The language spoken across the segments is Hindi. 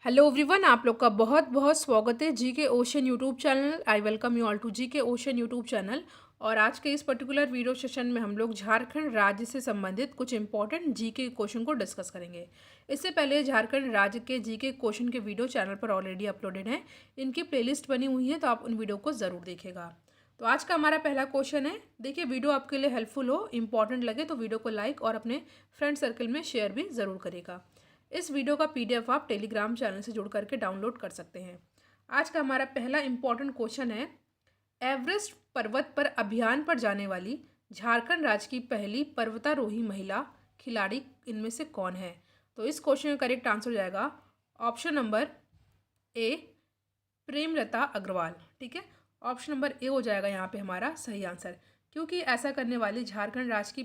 हेलो एवरीवन, आप लोग का बहुत बहुत स्वागत है G K ocean YouTube channel. I welcome you all to G K ocean YouTube channel. और आज के इस पर्टिकुलर वीडियो सेशन में हम लोग झारखंड राज्य से संबंधित कुछ इंपॉर्टेंट जी के क्वेश्चन को डिस्कस करेंगे। इससे पहले झारखंड राज्य के जी के क्वेश्चन के वीडियो चैनल पर ऑलरेडी अपलोडेड हैं, इनकी प्लेलिस्ट बनी हुई है, तो आप उन वीडियो को ज़रूर देखिएगा। तो आज का हमारा पहला क्वेश्चन है। देखिए, वीडियो आपके लिए हेल्पफुल हो, इंपॉर्टेंट लगे तो वीडियो को लाइक और अपने फ्रेंड सर्कल में शेयर भी ज़रूर करेगा। इस वीडियो का पीडीएफ आप टेलीग्राम चैनल से जुड़ करके डाउनलोड कर सकते हैं। आज का हमारा पहला इंपॉर्टेंट क्वेश्चन है, एवरेस्ट पर्वत पर अभियान पर जाने वाली झारखंड राज्य की पहली पर्वतारोही महिला खिलाड़ी इनमें से कौन है? तो इस क्वेश्चन का करेक्ट आंसर हो जाएगा option number A, Premlata Agarwal. ठीक है, ऑप्शन नंबर ए हो जाएगा यहाँ पे हमारा सही आंसर, क्योंकि ऐसा करने वाली झारखंड राज्य की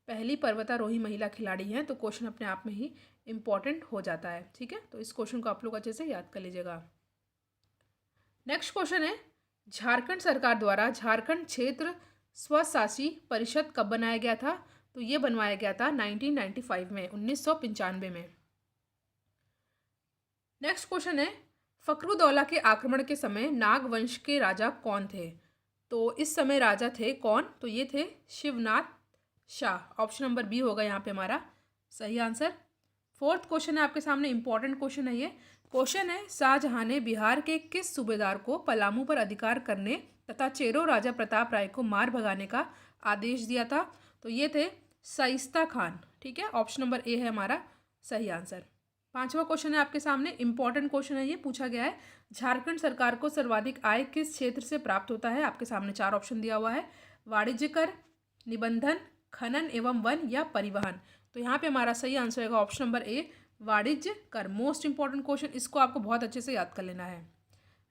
पहली पर्वतारोही महिला खिलाड़ी हैं, तो क्वेश्चन अपने आप में ही इम्पॉर्टेंट हो जाता है। ठीक है, तो इस क्वेश्चन को आप लोग अच्छे से याद कर लीजिएगा। नेक्स्ट क्वेश्चन है, झारखंड सरकार द्वारा झारखंड क्षेत्र स्वशासी परिषद कब बनाया गया था? तो ये बनवाया गया था 1995 में, 1995 में। नेक्स्ट क्वेश्चन है, फखरुद्दौला के आक्रमण के समय नाग वंश के राजा कौन थे? तो इस समय राजा थे कौन? तो ये थे Shivnath Shah. Option number B होगा यहाँ पे हमारा सही आंसर। फोर्थ क्वेश्चन है आपके सामने, इंपॉर्टेंट क्वेश्चन है ये। क्वेश्चन है, शाहजहां ने बिहार के किस सूबेदार को पलामू पर अधिकार करने तथा चेरो राजा प्रताप राय को मार भगाने का आदेश दिया था? तो ये थे शाइस्ता खान। ठीक है, ऑप्शन नंबर ए है हमारा सही आंसर। पांचवा क्वेश्चन है आपके सामने, इंपॉर्टेंट क्वेश्चन है ये। पूछा गया है, झारखंड सरकार को सर्वाधिक आय किस क्षेत्र से प्राप्त होता है? आपके सामने चार ऑप्शन दिया हुआ है, वाणिज्य कर, निबंधन, खनन एवं वन या परिवहन। तो यहाँ पे हमारा सही आंसर होगा ऑप्शन नंबर ए, वाणिज्य कर। मोस्ट इंपॉर्टेंट क्वेश्चन, इसको आपको बहुत अच्छे से याद कर लेना है।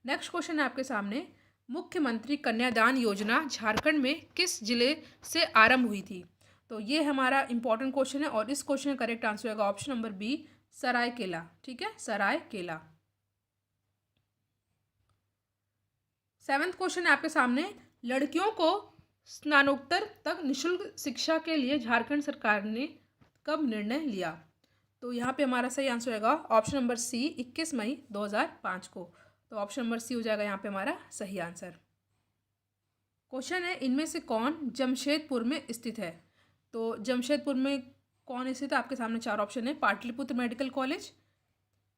नेक्स्ट क्वेश्चन है आपके सामने, मुख्यमंत्री कन्यादान योजना झारखंड में किस जिले से आरंभ हुई थी? तो ये हमारा इंपॉर्टेंट क्वेश्चन है, और इस क्वेश्चन का करेक्ट आंसर होगा ऑप्शन नंबर बी, सरायकेला। ठीक है, सरायकेला। सेवंथ क्वेश्चन है आपके सामने, लड़कियों को स्नातकोत्तर तक निःशुल्क शिक्षा के लिए झारखंड सरकार ने कब निर्णय लिया? तो यहाँ पे हमारा सही आंसर होगा ऑप्शन नंबर सी, 21 मई 2005 को। तो ऑप्शन नंबर सी हो जाएगा यहाँ पे हमारा सही आंसर। क्वेश्चन है, इनमें से कौन जमशेदपुर में स्थित है? तो जमशेदपुर में कौन स्थित है? आपके सामने चार ऑप्शन है, Pataliputra medical college,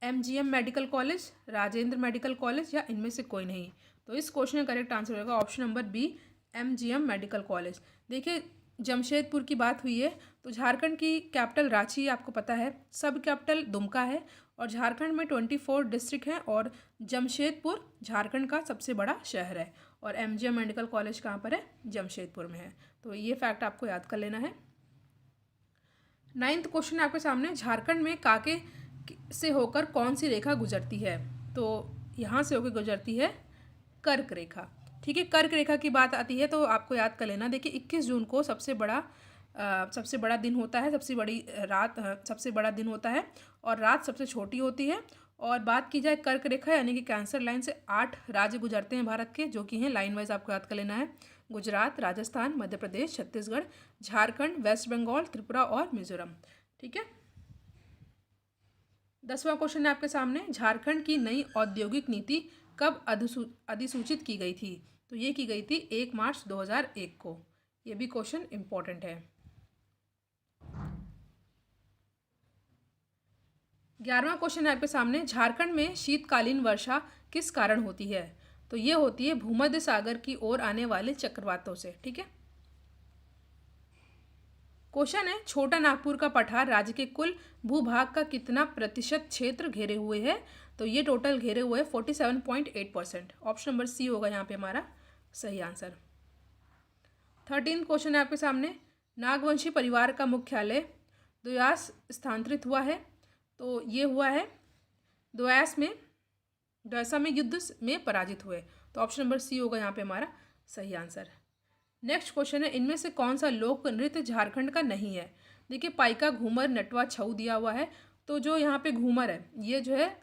MGM medical college, Rajendra medical college, या इनमें से कोई नहीं। तो इस क्वेश्चन का करेक्ट आंसर होगा option number B, MGM medical college. देखिए, जमशेदपुर की बात हुई है तो झारखंड की कैपिटल रांची आपको पता है, सब कैपिटल दुमका है, और झारखंड में 24 डिस्ट्रिक्ट हैं, और जमशेदपुर झारखंड का सबसे बड़ा शहर है, और एमजीएम मेडिकल कॉलेज कहाँ पर है? जमशेदपुर में है। तो ये फैक्ट आपको याद कर लेना है। नाइन्थ क्वेश्चन आपके सामने, झारखंड में काके से होकर कौन सी रेखा गुजरती है? तो यहाँ से होकर गुजरती है कर्क रेखा। ठीक है, कर्क रेखा की बात आती है तो आपको याद कर लेना। देखिए, 21 जून को सबसे बड़ा दिन होता है, सबसे बड़ी रात, सबसे बड़ा दिन होता है, और रात सबसे छोटी होती है। और बात की जाए कर्क रेखा यानी कि कैंसर लाइन से 8 राज्य गुजरते हैं भारत के, जो कि हैं लाइन वाइज, आपको याद कर लेना है। गुजरात, राजस्थान, मध्य प्रदेश, छत्तीसगढ़, झारखंड, वेस्ट बंगाल, त्रिपुरा और मिजोरम। ठीक है, 10वां क्वेश्चन है आपके सामने, झारखंड की नई औद्योगिक नीति कब अधिसूचित की गई थी? तो ये की गई थी 1 मार्च 2001 को। ये भी क्वेश्चन इंपॉर्टेंट है। 11वां क्वेश्चन है आपके सामने, झारखंड में शीतकालीन वर्षा किस कारण होती है? तो ये होती है भूमध्य सागर की ओर आने वाले चक्रवातों से। ठीक है, क्वेश्चन है, छोटा नागपुर का पठार राज्य के कुल भूभाग का कितना प्रतिशत क्षेत्र घेरे हुए है? तो ये टोटल घेरे हुए 47.8%। ऑप्शन नंबर सी होगा यहाँ पे हमारा सही आंसर। 13 क्वेश्चन है आपके सामने, नागवंशी परिवार का मुख्यालय द्वयास स्थानांतरित हुआ है? तो ये हुआ है द्वयासा में युद्ध में पराजित हुए। तो ऑप्शन नंबर सी होगा यहाँ पे हमारा सही आंसर। नेक्स्ट क्वेश्चन है, इनमें से कौन सा लोक नृत्य झारखंड का नहीं है? देखिए, पाइका, घूमर, नटवा, छऊ दिया हुआ है, तो जो यहाँ पे घूमर है ये जो है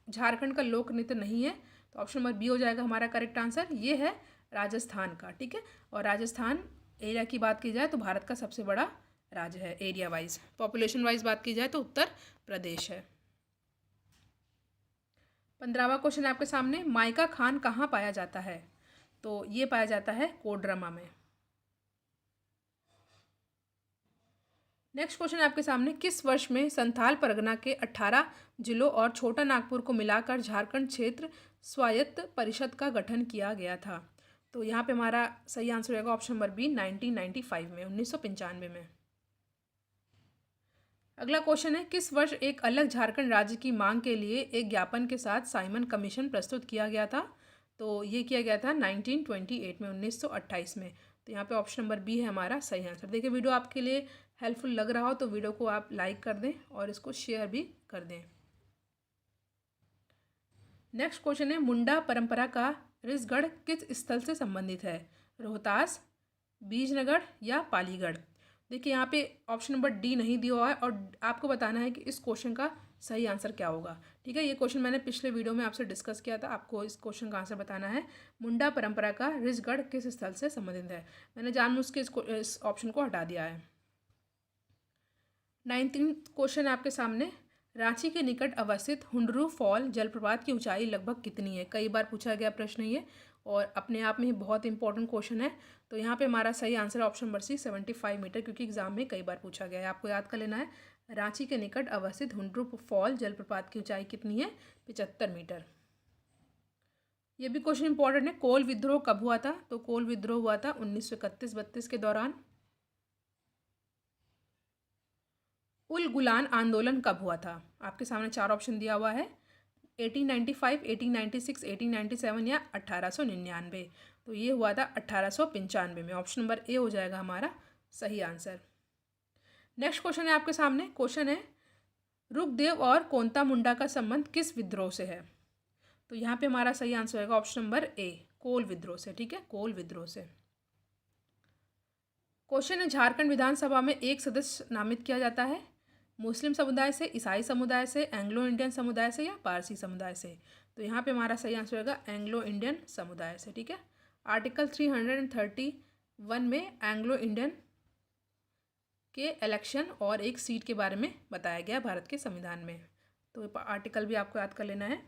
झारखंड का लोक नृत्य नहीं है। तो ऑप्शन नंबर बी हो जाएगा हमारा करेक्ट आंसर। ये है राजस्थान का। ठीक है, और राजस्थान एरिया की बात की जाए तो भारत का सबसे बड़ा राज्य है एरिया वाइज। पॉपुलेशन वाइज बात की जाए तो उत्तर प्रदेश है। 15वां क्वेश्चन है आपके सामने, माइका खान कहाँ पाया जाता है? तो ये पाया जाता है कोडरमा में। नेक्स्ट क्वेश्चन है आपके सामने, किस वर्ष में संथाल परगना के 18 जिलों और छोटा नागपुर को मिलाकर झारखंड क्षेत्र स्वायत्त परिषद का गठन किया गया था? तो यहाँ पे हमारा सही आंसर रहेगा ऑप्शन नंबर बी, 1995 में, 1995 में। अगला क्वेश्चन है, किस वर्ष एक अलग झारखंड राज्य की मांग के लिए एक ज्ञापन के साथ साइमन कमीशन प्रस्तुत किया गया था? तो ये किया गया था 1928 में, 1928 में। तो यहाँ पे ऑप्शन नंबर बी है हमारा सही आंसर। देखिए, वीडियो आपके लिए हेल्पफुल लग रहा हो तो वीडियो को आप लाइक कर दें और इसको शेयर भी कर दें। नेक्स्ट क्वेश्चन है, मुंडा परंपरा का रिसगढ़ किस स्थल से संबंधित है? रोहतास, बीजनगढ़ या पालीगढ़? देखिए, यहाँ पे ऑप्शन नंबर डी नहीं दिया हुआ है और आपको बताना है कि इस क्वेश्चन का सही आंसर क्या होगा। ठीक है, ये क्वेश्चन मैंने पिछले वीडियो में आपसे डिस्कस किया था। आपको इस क्वेश्चन का आंसर बताना है, मुंडा परंपरा का रिसगढ़ किस स्थल से संबंधित है। मैंने जानबूझ के इस ऑप्शन को हटा दिया है। 19th क्वेश्चन आपके सामने, रांची के निकट अवस्थित हुंडरू फॉल जलप्रपात की ऊंचाई लगभग कितनी है? कई बार पूछा गया प्रश्न ये और अपने आप में ही बहुत इंपॉर्टेंट क्वेश्चन है। तो यहाँ पे हमारा सही answer option number C, 75 metre, क्योंकि एग्जाम में कई बार पूछा गया है। आपको याद कर लेना है, रांची के निकट अवस्थित हुंडरू फॉल जलप्रपात की ऊंचाई कितनी है? 75 मीटर। ये भी क्वेश्चन इंपॉर्टेंट है, कोल विद्रोह कब हुआ था? तो कोल विद्रोह हुआ था 1931-32 के दौरान। उल गुलान आंदोलन कब हुआ था? आपके सामने 4 ऑप्शन दिया हुआ है, 1895, 1896, 1897 या 1899। तो ये हुआ था 1895 में। ऑप्शन नंबर ए हो जाएगा हमारा सही आंसर। नेक्स्ट क्वेश्चन है आपके सामने, क्वेश्चन है, रुकदेव और कोंता मुंडा का संबंध किस विद्रोह से है? तो यहाँ पे हमारा सही आंसर होगा ऑप्शन नंबर ए, कोल विद्रोह से। ठीक है, कोल विद्रोह से। क्वेश्चन है, झारखंड विधानसभा में एक सदस्य नामित किया जाता है मुस्लिम समुदाय से, ईसाई समुदाय से, एंग्लो इंडियन समुदाय से या पारसी समुदाय से? तो यहाँ पे हमारा सही आंसर होगा एंग्लो इंडियन समुदाय से। ठीक है, आर्टिकल 331 में एंग्लो इंडियन के इलेक्शन और एक सीट के बारे में बताया गया भारत के संविधान में। तो आर्टिकल भी आपको याद कर लेना है।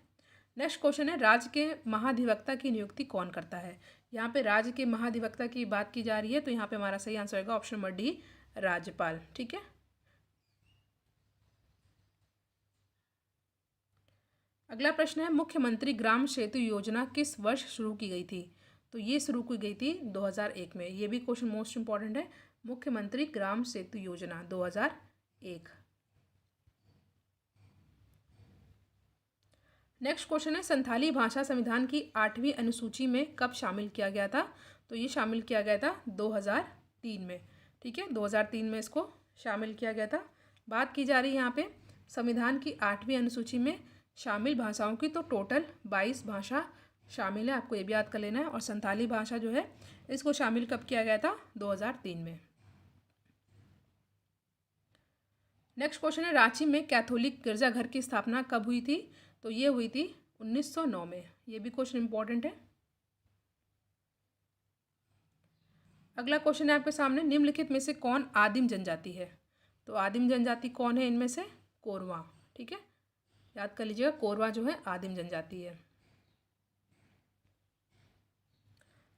नेक्स्ट क्वेश्चन है, राज्य के महाधिवक्ता की नियुक्ति कौन करता है? यहाँ पे राज्य के महाधिवक्ता की बात की जा रही है, तो यहाँ पे हमारा सही आंसर होगा ऑप्शन नंबर डी, राज्यपाल। ठीक है, अगला प्रश्न है, मुख्यमंत्री ग्राम सेतु योजना किस वर्ष शुरू की गई थी? तो ये शुरू की गई थी 2001 में। ये भी क्वेश्चन मोस्ट इंपॉर्टेंट है, मुख्यमंत्री ग्राम सेतु योजना 2001। नेक्स्ट क्वेश्चन है, संथाली भाषा संविधान की 8वीं अनुसूची में कब शामिल किया गया था? तो ये शामिल किया गया था 2003 में। ठीक है, 2003 में इसको शामिल किया गया था। बात की जा रही है यहाँ पे संविधान की 8वीं अनुसूची में शामिल भाषाओं की, तो टोटल 22 भाषा शामिल है, आपको ये भी याद कर लेना है। और संथाली भाषा जो है इसको शामिल कब किया गया था? 2003 में। नेक्स्ट क्वेश्चन है, रांची में कैथोलिक गिरजाघर की स्थापना कब हुई थी? तो ये हुई थी 1909 में। ये भी क्वेश्चन इंपॉर्टेंट है। अगला क्वेश्चन है आपके सामने, निम्नलिखित में से कौन आदिम जनजाति है? तो आदिम जनजाति कौन है इनमें से? कोरवा। ठीक है, याद कर लीजिएगा, कोरवा जो है आदिम जनजाति है।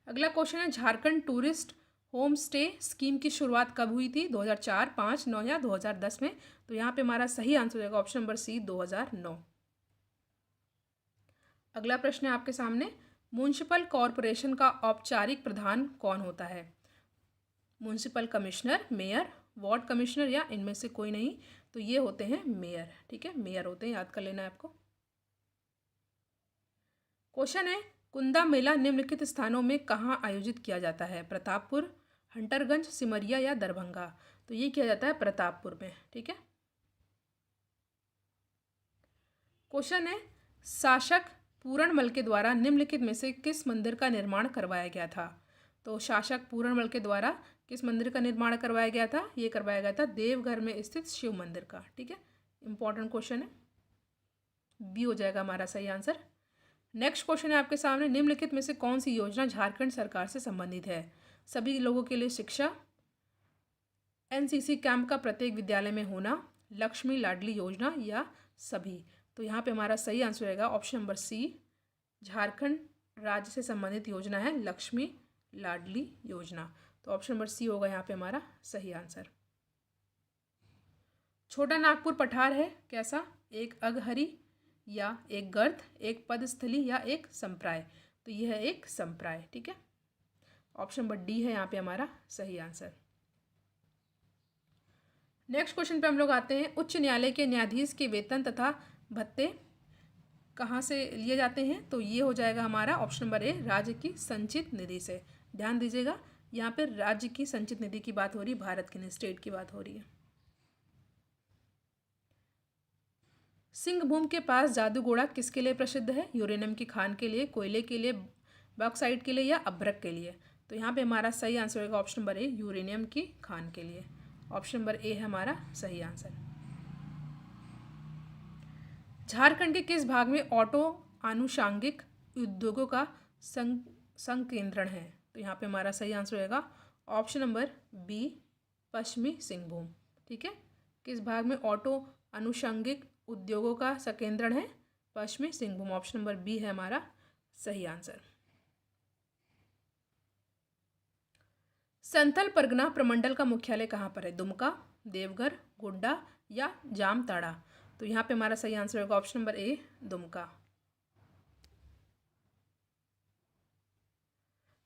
अगला क्वेश्चन है, Jharkhand tourist home stay scheme की शुरुआत कब हुई थी? 2004, 5, 9 या 2010 में? तो यहाँ पे हमारा सही आंसर हो जाएगा ऑप्शन नंबर सी, 2009। अगला प्रश्न है आपके सामने, म्युनिसिपल कॉरपोरेशन का औपचारिक प्रधान कौन होता है? Municipal commissioner, mayor, ward commissioner या इनमें से कोई नहीं? तो ये होते हैं मेयर। ठीक है, मेयर होते हैं, याद कर लेना है आपको। क्वेश्चन है, कुंदा मेला निम्नलिखित स्थानों में कहाँ आयोजित किया जाता है? प्रतापपुर, हंटरगंज, सिमरिया या दरभंगा? तो ये किया जाता है प्रतापपुर में। ठीक है, क्वेश्चन है, शासक पूरणमल के द्वारा निम्नलिखित में से किस मंदिर का निर्माण करवाया गया था? तो शासक पूरणमल के द्वारा किस मंदिर का निर्माण करवाया गया था? ये करवाया गया था देवघर में स्थित शिव मंदिर का। ठीक है, इंपॉर्टेंट क्वेश्चन है, बी हो जाएगा हमारा सही आंसर। नेक्स्ट क्वेश्चन है आपके सामने, निम्नलिखित में से कौन सी योजना झारखंड सरकार से संबंधित है? सभी लोगों के लिए शिक्षा, एनसीसी कैंप का प्रत्येक विद्यालय में होना, लक्ष्मी लाडली योजना या सभी? तो यहाँ पे हमारा सही आंसर रहेगा ऑप्शन नंबर सी, झारखंड राज्य से संबंधित योजना है लक्ष्मी लाडली योजना। तो ऑप्शन नंबर सी होगा यहाँ पे हमारा सही आंसर। छोटा नागपुर पठार है कैसा? एक अगहरी या एक गर्द, एक पदस्थली या एक संप्राय? तो यह है एक संप्राय। ठीक है, ऑप्शन नंबर डी है यहाँ पे हमारा सही आंसर। नेक्स्ट क्वेश्चन पे हम लोग आते हैं, उच्च न्यायालय के न्यायाधीश के वेतन तथा भत्ते कहाँ से लिए जाते हैं? तो ये हो जाएगा हमारा ऑप्शन नंबर ए, राज्य की संचित निधि से। ध्यान दीजिएगा, यहाँ पे राज्य की संचित निधि की बात हो रही है, भारत की नहीं, स्टेट की बात हो रही है। सिंहभूम के पास जादूगोड़ा किसके लिए प्रसिद्ध है? यूरेनियम की खान के लिए, कोयले के लिए, बॉक्साइट के लिए या अभ्रक के लिए? तो यहाँ पे हमारा सही आंसर होगा ऑप्शन नंबर ए, यूरेनियम की खान के लिए। ऑप्शन नंबर ए है हमारा सही आंसर। झारखंड के किस भाग में ऑटो आनुषांगिक उद्योगों का संकेंद्रण है? तो यहाँ पे हमारा सही आंसर होगा ऑप्शन नंबर बी, पश्चिमी सिंहभूम। ठीक है, किस भाग में ऑटो आनुषंगिक उद्योगों का संकेंद्रण है? पश्चिमी सिंहभूम। ऑप्शन नंबर बी है हमारा सही आंसर। संथल परगना प्रमंडल का मुख्यालय कहाँ पर है? दुमका, देवघर, गोड्डा या जामताड़ा? तो यहाँ पे हमारा सही आंसर होगा ऑप्शन नंबर ए, दुमका।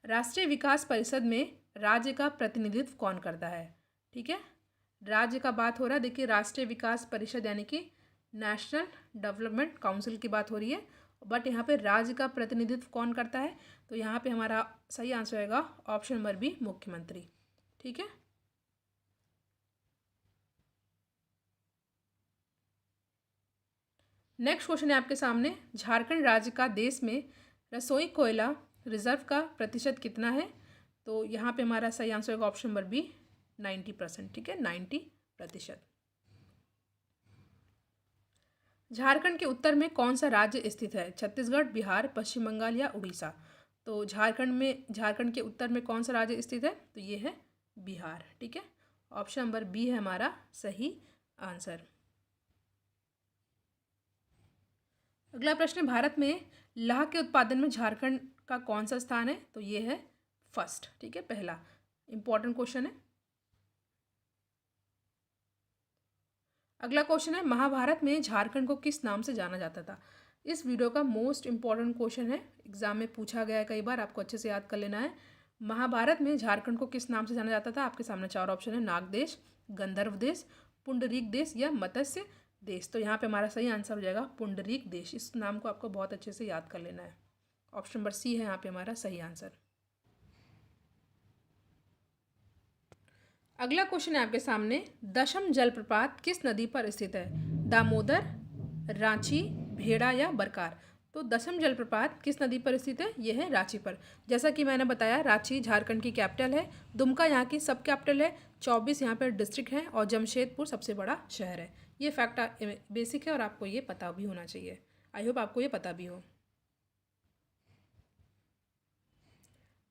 राष्ट्रीय विकास परिषद में राज्य का प्रतिनिधित्व कौन करता है? ठीक है, राज्य का बात हो रहा है। देखिए, राष्ट्रीय विकास परिषद यानी कि नेशनल डेवलपमेंट काउंसिल की बात हो रही है, बट यहाँ पे राज्य का प्रतिनिधित्व कौन करता है? तो यहाँ पे हमारा सही आंसर होगा ऑप्शन नंबर बी, मुख्यमंत्री। ठीक है, नेक्स्ट क्वेश्चन है आपके सामने, झारखंड राज्य का देश में रसोई कोयला रिजर्व का प्रतिशत कितना है? तो यहाँ पे हमारा सही आंसर होगा ऑप्शन नंबर बी, 90%। ठीक है, 90%। झारखंड के उत्तर में कौन सा राज्य स्थित है? छत्तीसगढ़, बिहार, पश्चिम बंगाल या उड़ीसा? तो झारखंड के उत्तर में कौन सा राज्य स्थित है? तो ये है बिहार। ठीक है, ऑप्शन नंबर बी है हमारा सही आंसर। अगला प्रश्न, भारत में लाह के उत्पादन में झारखंड का कौन सा स्थान है? तो ये है फर्स्ट। ठीक है, पहला इंपॉर्टेंट क्वेश्चन है। अगला क्वेश्चन है, महाभारत में झारखंड को किस नाम से जाना जाता था? इस वीडियो का मोस्ट इंपॉर्टेंट क्वेश्चन है, एग्जाम में पूछा गया है कई बार, आपको अच्छे से याद कर लेना है। महाभारत में झारखंड को किस नाम से जाना जाता था? आपके सामने चार ऑप्शन है, नाग देश, गंधर्व देश, पुंडरीक देश या मत्स्य देश? तो यहाँ पे हमारा सही आंसर हो जाएगा पुंडरीक देश। इस नाम को आपको बहुत अच्छे से याद कर लेना है। ऑप्शन नंबर सी है यहाँ पे हमारा सही आंसर। अगला क्वेश्चन है आपके सामने, दशम जलप्रपात किस नदी पर स्थित है? दामोदर, रांची, भेड़ा या बरकार? तो दशम जलप्रपात किस नदी पर स्थित है? यह है रांची पर। जैसा कि मैंने बताया, रांची झारखंड की कैपिटल है, दुमका यहाँ की सब कैपिटल है, 24 यहाँ पर डिस्ट्रिक्ट हैं और जमशेदपुर सबसे बड़ा शहर है। ये फैक्ट बेसिक है और आपको ये पता भी होना चाहिए। आई होप आपको ये पता भी हो।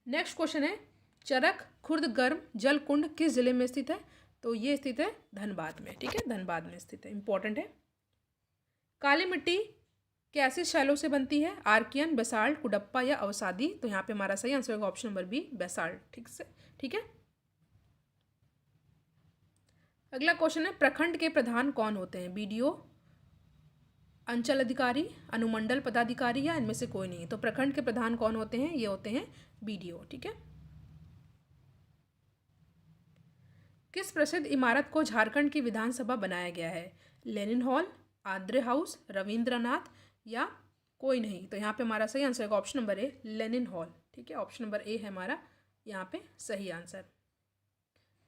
नेक्स्ट क्वेश्चन है, चरक खुर्द गर्म जल कुंड किस जिले में स्थित है? तो ये स्थित है धनबाद में। ठीक है, धनबाद में स्थित है, इंपॉर्टेंट है। काली मिट्टी कैसी शैलों से बनती है? आर्कियन, बेसाल्ट, कुडप्पा या अवसादी? तो यहाँ पे हमारा सही आंसर होगा ऑप्शन नंबर बी, बेसाल्ट। ठीक है, अगला क्वेश्चन है, प्रखंड के प्रधान कौन होते हैं? बीडीओ, अंचल अधिकारी, अनुमंडल पदाधिकारी या इनमें से कोई नहीं? तो प्रखंड के प्रधान कौन होते हैं? ये होते हैं बीडीओ। ठीक है, किस प्रसिद्ध इमारत को झारखंड की विधानसभा बनाया गया है? लेनिन हॉल, आद्रे हाउस, रविंद्रनाथ या कोई नहीं? तो यहाँ पे हमारा सही आंसर होगा ऑप्शन नंबर ए, लेनिन हॉल। ठीक है, ऑप्शन नंबर ए है हमारा यहाँ पे सही आंसर।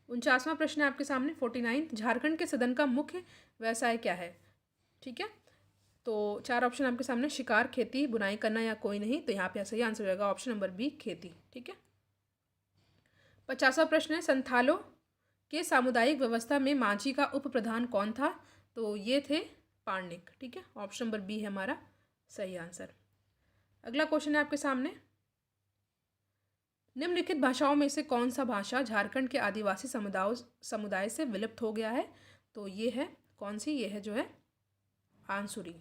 49वां प्रश्न है आपके सामने, 49, झारखंड के सदन का मुख्य व्यवसाय क्या है? ठीक है, तो चार ऑप्शन आपके सामने, शिकार, खेती, बुनाई करना या कोई नहीं? तो यहाँ पे सही आंसर हो जाएगा ऑप्शन नंबर बी, खेती। ठीक है, 50वां प्रश्न है, संथालों के सामुदायिक व्यवस्था में मांझी का उप प्रधान कौन था? तो ये थे पार्निक। ठीक है, ऑप्शन नंबर बी है हमारा सही आंसर। अगला क्वेश्चन है आपके सामने, निम्नलिखित भाषाओं में से कौन सा भाषा झारखंड के आदिवासी समुदाय से विलुप्त हो गया है? तो ये है कौन सी? ये है जो है आंसुरी।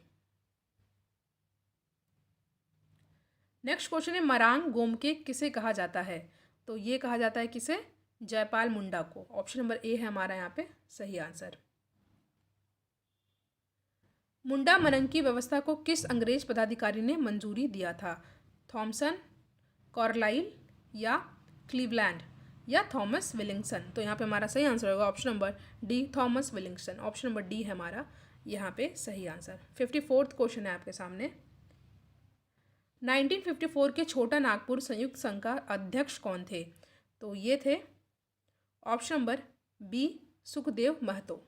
नेक्स्ट क्वेश्चन है मरांग गोमके किसे कहा जाता है? तो ये कहा जाता है किसे? जयपाल मुंडा को। ऑप्शन नंबर ए है हमारा यहाँ पे सही आंसर। मुंडा मनन की व्यवस्था को किस अंग्रेज पदाधिकारी ने मंजूरी दिया था? थॉमसन, कॉर्लाइल या क्लीवलैंड या थॉमस विलिंगसन? तो यहाँ पे हमारा सही आंसर होगा option number D, Thomas Willingson. Option number D है हमारा यहाँ पे सही आंसर। 54th क्वेश्चन है आपके सामने। 1954 के छोटा नागपुर संयुक्त संघ का अध्यक्ष कौन थे? तो ये थे option number B, Sukhdev Mahto.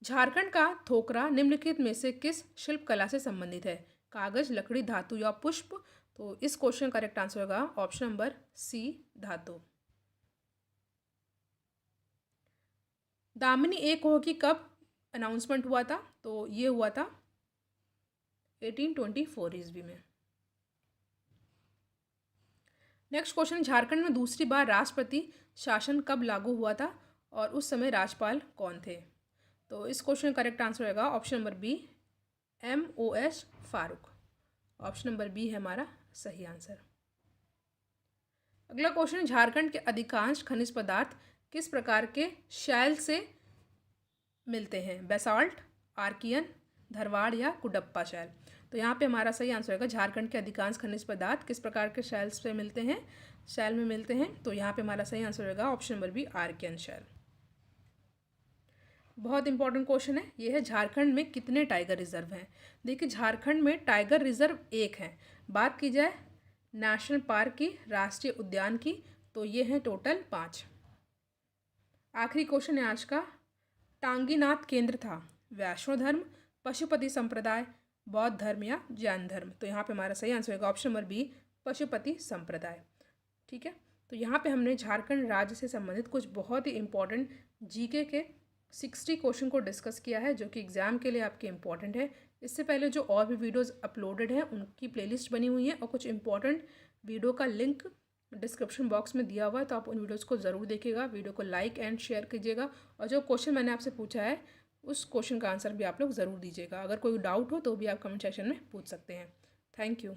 Jharkhand का थोकरा निम्नलिखित में से किस शिल्प कला से संबंधित है? कागज, लकड़ी, धातु या पुष्प? तो इस क्वेश्चन का करेक्ट आंसर होगा ऑप्शन नंबर सी, धातु। दामिनी ए कोह की कब अनाउंसमेंट हुआ था? तो ये हुआ था 1824 ईस्वी में। नेक्स्ट क्वेश्चन, झारखंड में दूसरी बार राष्ट्रपति शासन कब लागू हुआ था और उस समय राज्यपाल कौन थे? तो इस क्वेश्चन का करेक्ट आंसर होगा option number B, MOS Farooq. Option number B है हमारा सही आंसर। अगला क्वेश्चन, झारखंड के अधिकांश खनिज पदार्थ किस प्रकार के शैल से मिलते हैं? बेसाल्ट, आर्कियन, धरवाड़ या कुडप्पा शैल? तो यहाँ पे हमारा सही आंसर होगा झारखंड के अधिकांश खनिज पदार्थ किस प्रकार के शैल से मिलते हैं? शैल में मिलते हैं। तो यहाँ पे हमारा सही आंसर होगा ऑप्शन नंबर बी, आर्कियन शैल। बहुत इंपॉर्टेंट क्वेश्चन है ये है, झारखंड में कितने टाइगर रिजर्व हैं? देखिए झारखंड में टाइगर रिजर्व एक है। बात की जाए नेशनल पार्क की, राष्ट्रीय उद्यान की, तो ये हैं टोटल 5। आखिरी क्वेश्चन है आज का, टांगीनाथ केंद्र था वैष्णो धर्म, पशुपति संप्रदाय, बौद्ध धर्म या जैन धर्म? तो यहाँ पे हमारा सही आंसर होगा ऑप्शन नंबर बी, पशुपति संप्रदाय। ठीक है, तो यहाँ पे हमने झारखंड राज्य से संबंधित कुछ बहुत ही इंपॉर्टेंट जीके के 60 क्वेश्चन को डिस्कस किया है जो कि एग्ज़ाम के लिए आपके इंपॉर्टेंट है। इससे पहले जो और भी वीडियोस अपलोडेड हैं उनकी प्लेलिस्ट बनी हुई है और कुछ इंपॉर्टेंट वीडियो का लिंक डिस्क्रिप्शन बॉक्स में दिया हुआ है, तो आप उन वीडियोस को ज़रूर देखिएगा। वीडियो को लाइक एंड शेयर कीजिएगा और जो क्वेश्चन मैंने आपसे पूछा है उस क्वेश्चन का आंसर भी आप लोग ज़रूर दीजिएगा। अगर कोई डाउट हो तो भी आप कमेंट सेक्शन में पूछ सकते हैं। Thank you.